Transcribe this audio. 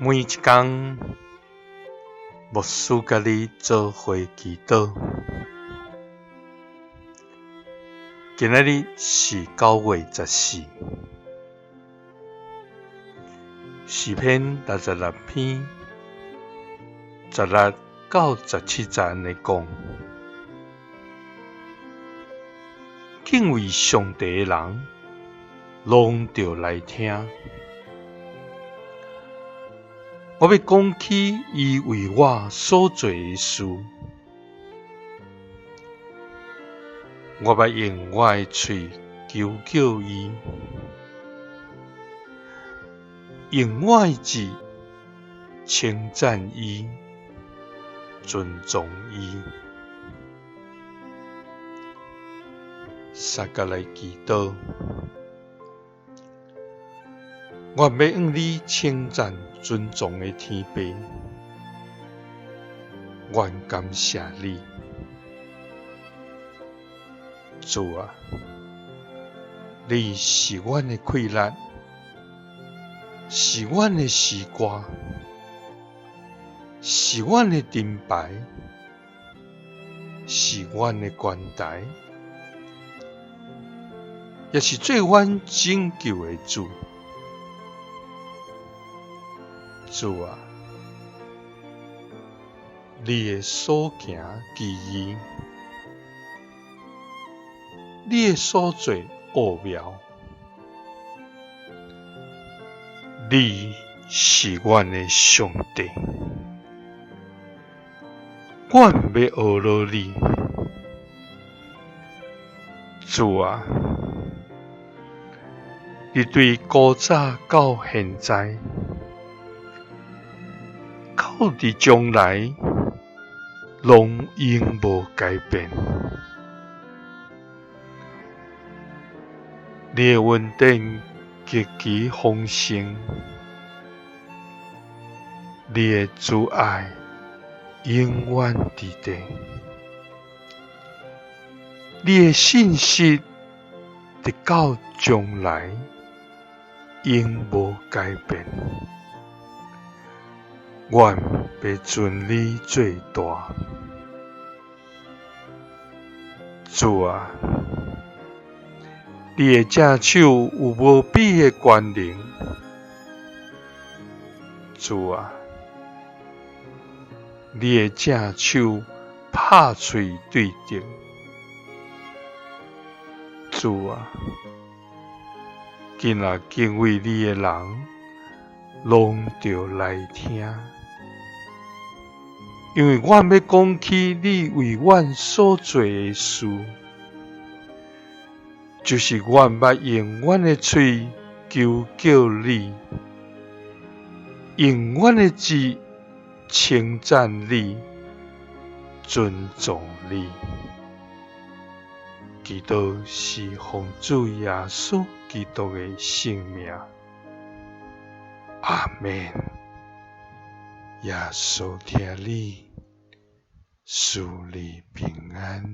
每一天，牧师甲你做伙祈祷。今仔日是9月14，诗篇66篇16到17节安尼讲：敬畏上帝的人，拢着来听。我要讲起伊为我所做的事，我要用我的嘴求救伊，用我的字称赞伊，尊重伊。三甲来祈祷，我要用你称赞尊重的天父，愿感谢你，主啊！你是阮的快乐，是阮的诗歌，是阮的盾牌，是阮的关台，也是做阮拯救的主。主啊，你的所行奇异，你的所做奥妙，你是阮的上帝，阮要学了你。主啊，你对古早到现在，到伫将来，拢永无改变。你的恩典极其丰盛，你的慈爱永远伫地，你的信息直到将来永无改变。阮要尊你最大，主啊！你的正手有无比的权能，主啊！你的正手拍喙对敌，主啊！今仔敬畏你的人，拢着来听，因为阮要讲起你为阮所做的事。就是阮捌用阮的嘴求救你，用阮的字称赞你，尊重你。祈祷是奉主耶稣基督的圣名，阿们。耶稣听你，赐你平安。